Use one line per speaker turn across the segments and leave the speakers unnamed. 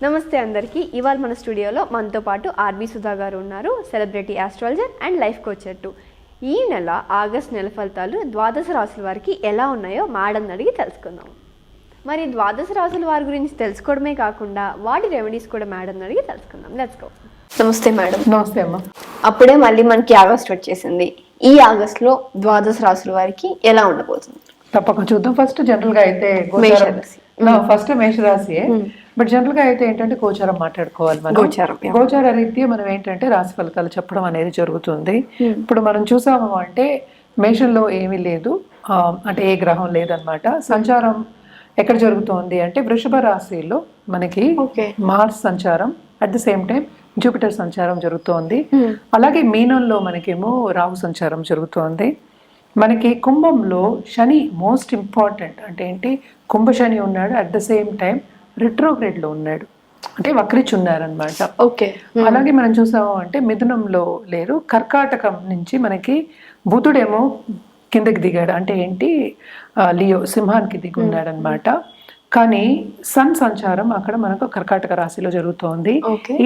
నమస్తే అందరికీ. ఇవాళ మన స్టూడియోలో మనతో పాటు ఆర్బీ సుధా గారు ఉన్నారు, celebrity astrologer and life coacher to. ఈ నెల ఆగస్ట్ నెల ఫలితాలు ద్వాదశ రాశుల వారికి ఎలా ఉన్నాయో మేడం అడిగి తెలుసుకుందాం. మరి ద్వాదశ రాశుల వారి గురించి తెలుసుకోవడమే కాకుండా వాటి రెమెడీస్ కూడా మేడం అడిగి తెలుసుకుందాం. Let's go. నమస్తే మేడం.
నమస్తే అమ్మ.
అప్పుడే మళ్ళీ మనకి ఆగస్ట్ వచ్చేసింది. ఈ ఆగస్ట్లో ద్వాదశ రాశుల వారికి ఎలా ఉండబోతుంది?
తప్పక చూద్దాం. ఫస్ట్ జనరల్ గా అయితే ఫస్ట్ మేషరాశియే, బట్ జనరల్ గా అయితే ఏంటంటే గోచారం మాట్లాడుకోవాలి. మనం గోచార రీత్యా మనం ఏంటంటే రాశి ఫలితాలు చెప్పడం అనేది జరుగుతుంది. ఇప్పుడు మనం చూసాము అంటే మేషంలో ఏమీ లేదు, అంటే ఏ గ్రహం లేదనమాట. సంచారం ఎక్కడ జరుగుతోంది అంటే వృషభ రాశిలో మనకి మార్స్ సంచారం, at the same time Jupiter సంచారం జరుగుతోంది. అలాగే మీనంలో మనకేమో రాహు సంచారం జరుగుతోంది. మనకి కుంభంలో శని మోస్ట్ ఇంపార్టెంట్, అంటే ఏంటి, కుంభ శని ఉన్నాడు, at the same time retrograde లో ఉన్నాడు, అంటే వక్రించి ఉన్నారనమాట.
ఓకే.
అలాగే మనం చూసాము అంటే మిథునంలో లేరు, కర్కాటకం నుంచి మనకి బుధుడేమో కిందకి దిగాడు, అంటే ఏంటి లియో సింహానికి దిగి ఉన్నాడు అనమాట. కానీ సన్ సంచారం అక్కడ మనకు కర్కాటక రాశిలో జరుగుతోంది.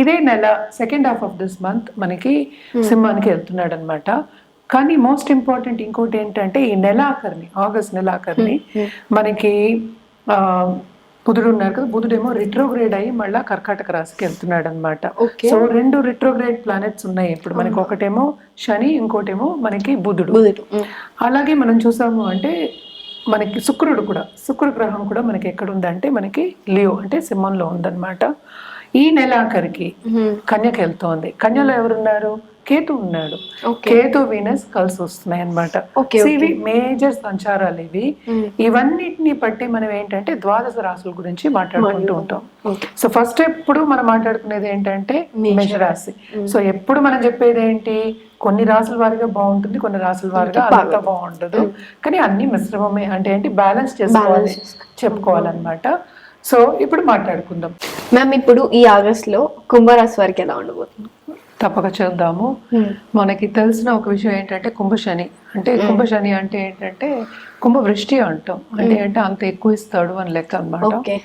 ఇదే నెల second half of this month మనకి సింహానికి వెళ్తున్నాడు అనమాట. కానీ మోస్ట్ ఇంపార్టెంట్ ఇంకోటి ఏంటంటే ఈ నెలాఖరిని, ఆగస్ట్ నెలాఖరిని మనకి బుధుడు ఉన్నారు కదా, బుధుడేమో రిట్రోగ్రేడ్ అయ్యి మళ్ళీ కర్కాటక రాశికి వెళ్తున్నాడు అనమాట. సో రెండు రిట్రోగ్రేడ్ ప్లానెట్స్ ఉన్నాయి ఇప్పుడు మనకి, ఒకటేమో శని, ఇంకోటేమో మనకి బుధుడు. అలాగే మనం చూసాము అంటే మనకి శుక్రుడు కూడా, శుక్ర గ్రహం కూడా మనకి ఎక్కడ ఉందంటే మనకి లియో, అంటే సింహంలో ఉందన్నమాట. ఈ నెలాఖరికి కన్యకి వెళ్తోంది. కన్యలో ఎవరున్నారు? కేతు ఉన్నాడు. కేతు వీనస్ కలిసి వస్తున్నాయి అనమాట. ఇవి మేజర్ సంచారాలు ఇవి. ఇవన్నిటిని బట్టి మనం ఏంటంటే ద్వాదశ రాశుల గురించి మాట్లాడుకుంటూ ఉంటాం. సో ఫస్ట్ ఎప్పుడు మనం మాట్లాడుకునేది ఏంటంటే మేషరాశి. సో ఎప్పుడు మనం చెప్పేది ఏంటి, కొన్ని రాసుల వారిగా బాగుంటుంది, కొన్ని రాసుల వారిగా అంతా బాగుంటుంది, కానీ అన్ని మిశ్రమమే, అంటే ఏంటి బ్యాలెన్స్ చేసుకోవాలి, చెప్పుకోవాలన్నమాట. సో ఇప్పుడు మాట్లాడుకుందాం.
మ్యామ్, ఇప్పుడు ఈ ఆగస్ట్ లో కుంభరాశి వారికి ఎలా ఉండబోతుంది?
తప్పక చూద్దాము. మనకి తెలిసిన ఒక విషయం ఏంటంటే కుంభశని, అంటే కుంభశని అంటే ఏంటంటే కుంభవృష్టి అంటాం, అంటే అంటే అంత ఎక్కువ ఇస్తాడు అని లెక్క అనమాట.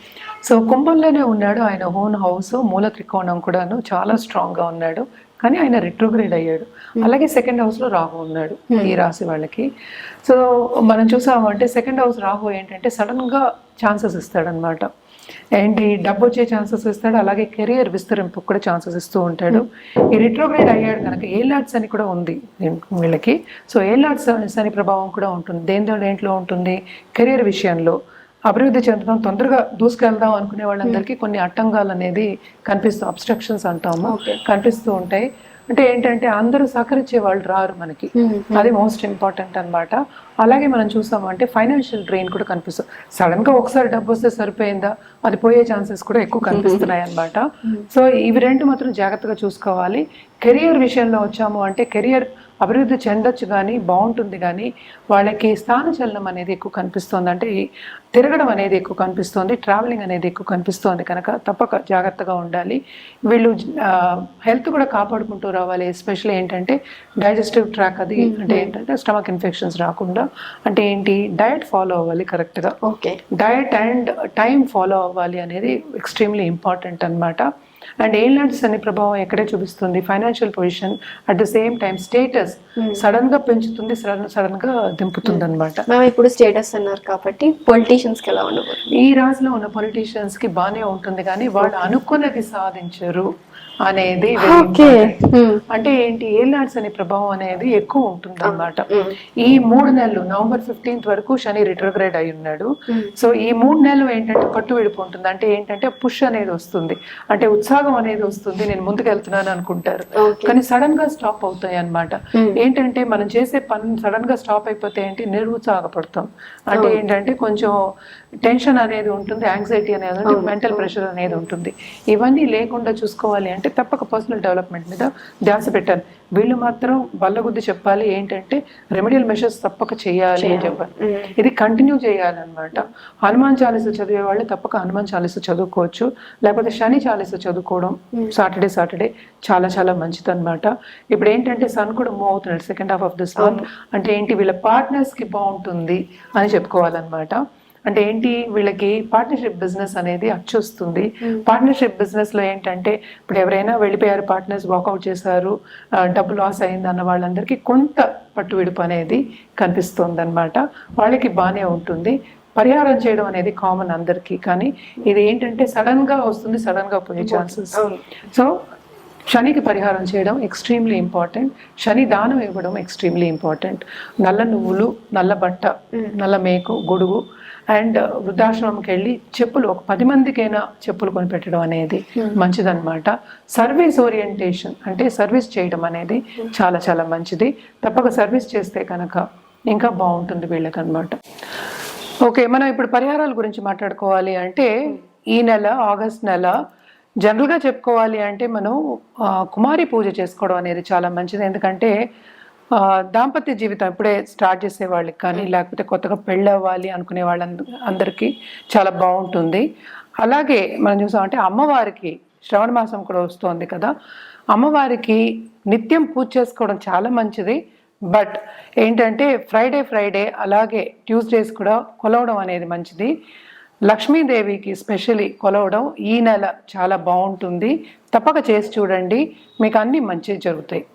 సో కుంభంలోనే ఉన్నాడు, ఆయన ఓన్ హౌస్, మూల త్రికోణం కూడాను చాలా స్ట్రాంగ్ గా ఉన్నాడు, కానీ ఆయన రిట్రోగ్రేడ్ అయ్యాడు. అలాగే సెకండ్ హౌస్ లో రాహు ఉన్నాడు ఈ రాశి వాళ్ళకి. సో మనం చూసాము అంటే సెకండ్ హౌస్ రాహు ఏంటంటే సడన్ గా ఛాన్సెస్ ఇస్తాడు అనమాట. ఏంటి, డబ్బు వచ్చే ఛాన్సెస్ ఇస్తాడు, అలాగే కెరియర్ విస్తరింపు కూడా ఛాన్సెస్ ఇస్తూ ఉంటాడు. ఈ రిట్రోగ్రేడ్ అయ్యాడు కనుక ఏలాడ్స్ అని కూడా ఉంది వీళ్ళకి. సో ఏలాడ్స్ అని ప్రభావం కూడా ఉంటుంది. దేంట్లో ఉంటుంది, కెరియర్ విషయంలో అభివృద్ధి చెందడం, తొందరగా దూసుకెళ్దాం అనుకునే వాళ్ళందరికీ కొన్ని అడ్డంగాలు అనేది కనిపిస్తూ, అబ్స్ట్రక్షన్స్ అంటాము, కనిపిస్తూ ఉంటాయి. అంటే ఏంటంటే అందరూ సహకరించే వాళ్ళు రారు మనకి, అది మోస్ట్ ఇంపార్టెంట్ అనమాట. అలాగే మనం చూసాము అంటే ఫైనాన్షియల్ డ్రెయిన్ కూడా కనిపిస్తుంది. సడన్ గా ఒకసారి డబ్బు వస్తే సరిపోయిందా, అది పోయే ఛాన్సెస్ కూడా ఎక్కువ కనిపిస్తున్నాయి అనమాట. సో ఇవి రెండు మాత్రం జాగ్రత్తగా చూసుకోవాలి. కెరియర్ విషయంలో వచ్చాము అంటే కెరియర్ అభివృద్ధి చెందొచ్చు, కానీ బాగుంటుంది, కానీ వాళ్ళకి స్థానచలనం అనేది ఎక్కువ కనిపిస్తుంది, అంటే తిరగడం అనేది ఎక్కువ కనిపిస్తుంది, ట్రావెలింగ్ అనేది ఎక్కువ కనిపిస్తుంది, కనుక తప్పక జాగ్రత్తగా ఉండాలి. వీళ్ళు హెల్త్ కూడా కాపాడుకుంటూ రావాలి. ఎస్పెషల్లీ ఏంటంటే డైజెస్టివ్ ట్రాక్, అది అంటే ఏంటంటే స్టమక్ ఇన్ఫెక్షన్స్ రాకుండా, అంటే ఏంటి, డయట్ ఫాలో అవ్వాలి కరెక్ట్గా. డయట్ అండ్ టైం ఫాలో అవ్వాలి అనేది ఎక్స్ట్రీమ్లీ ఇంపార్టెంట్ అనమాట. అండ్ ఏలాండ్స్ అనే ప్రభావం ఎక్కడే చూపిస్తుంది, financial position, at the same time status sudden గా పెంచుతుంది, సడన్ గా దింపుతుంది అనమాట.
ఇప్పుడు స్టేటస్ అన్నారు కాబట్టి పొలిటీషియన్స్ కి ఎలా ఉండబోతుంది?
ఈ రాశిలో ఉన్న పొలిటీషియన్స్ కి బాగానే ఉంటుంది, కానీ వాళ్ళు అనుకున్నది సాధించరు అనేది. అంటే ఏంటి, ఏలాడ్స్ అనే ప్రభావం అనేది ఎక్కువ ఉంటుంది అనమాట. ఈ 3 నెలలు నవంబర్ 15th వరకు శని రిట్రోగ్రేడ్ అయి ఉన్నాడు. సో ఈ 3 నెలలు ఏంటంటే పట్టు విడిపు ఉంటుంది, అంటే ఏంటంటే పుష్ అనేది వస్తుంది, అంటే ఉత్సాహం అనేది వస్తుంది, నేను ముందుకు వెళ్తున్నాను అనుకుంటారు, కానీ సడన్ గా స్టాప్ అవుతాయి అనమాట. ఏంటంటే మనం చేసే పని సడన్ గా స్టాప్ అయిపోతే ఏంటి, నిరుత్సాహపడతాం, అంటే ఏంటంటే కొంచెం టెన్షన్ అనేది ఉంటుంది, యాంగ్జైటీ అనేది ఉంటుంది, మెంటల్ ప్రెషర్ అనేది ఉంటుంది. ఇవన్నీ లేకుండా చూసుకోవాలి అంటే తప్పక పర్సనల్ డెవలప్మెంట్ మీద ధ్యాస పెట్టాలి. వీళ్ళు మాత్రం బల్లగుద్ది చెప్పాలి ఏంటంటే రెమెడియల్ మెషర్స్ తప్పక చేయాలి అని చెప్పాలి, ఇది కంటిన్యూ చేయాలన్నమాట. హనుమాన్ చాలీస చదివే వాళ్ళు తప్పక హనుమాన్ చాలీస చదువుకోవచ్చు, లేకపోతే శని చాలీస చదువుకోవడం సాటర్డే చాలా చాలా మంచిది అనమాట. ఇప్పుడు ఏంటంటే సన్ కూడా మూవ్ అవుతున్నాడు second half of this month, అంటే ఏంటి, వీళ్ళ పార్ట్నర్స్ కి బాగుంటుంది అని చెప్పుకోవాలన్నమాట. అంటే ఏంటి, వీళ్ళకి పార్ట్నర్షిప్ బిజినెస్ అనేది అచ్చొస్తుంది. పార్ట్నర్షిప్ బిజినెస్ లో ఏంటంటే ఇప్పుడు ఎవరైనా వెళ్ళిపోయారు, పార్ట్నర్స్ వాకౌట్ చేశారు, డబ్బు లాస్ అయింది అన్న వాళ్ళందరికీ కొంత పట్టు విడుపు అనేది కనిపిస్తుంది అనమాట. వాళ్ళకి బాగానే ఉంటుంది. పరిహారం చేయడం అనేది కామన్ అందరికీ, కానీ ఇది ఏంటంటే సడన్ గా వస్తుంది, సడన్ గా పోయే ఛాన్సెస్. సో శనికి పరిహారం చేయడం ఎక్స్ట్రీమ్లీ ఇంపార్టెంట్. శని దానం ఇవ్వడం ఎక్స్ట్రీమ్లీ ఇంపార్టెంట్. నల్ల నువ్వులు, నల్ల బట్ట, నల్ల మేకు, గొడుగు అండ్ వృద్ధాశ్రమంకి వెళ్ళి చెప్పులు ఒక 10 మందికైనా చెప్పులు కొనిపెట్టడం అనేది మంచిదన్నమాట. సర్వీస్ ఓరియంటేషన్ అంటే సర్వీస్ చేయడం అనేది చాలా చాలా మంచిది. తప్పక సర్వీస్ చేస్తే కనుక ఇంకా బాగుంటుంది వీళ్ళకన్నమాట. ఓకే, మనం ఇప్పుడు పరిహారాల గురించి మాట్లాడుకోవాలి అంటే ఈ నెల ఆగస్ట్ నెల జనరల్గా చెప్పుకోవాలి అంటే మనం కుమారి పూజ చేసుకోవడం అనేది చాలా మంచిది. ఎందుకంటే దాంపత్య జీవితం ఇప్పుడే స్టార్ట్ చేసే వాళ్ళకి కానీ లేకపోతే కొత్తగా పెళ్ళి అవ్వాలి అనుకునే వాళ్ళందరికీ చాలా బాగుంటుంది. అలాగే మనం చూసామంటే అమ్మవారికి శ్రవణ మాసం కూడా వస్తుంది కదా, అమ్మవారికి నిత్యం పూజ చేసుకోవడం చాలా మంచిది. బట్ ఏంటంటే ఫ్రైడే అలాగే ట్యూస్డేస్ కూడా కొలవడం అనేది మంచిది. లక్ష్మీదేవికి స్పెషల్లీ కొలవడం ఈ నెల చాలా బాగుంటుంది. తప్పక చేసి చూడండి, మీకు అన్నీ మంచి జరుగుతాయి.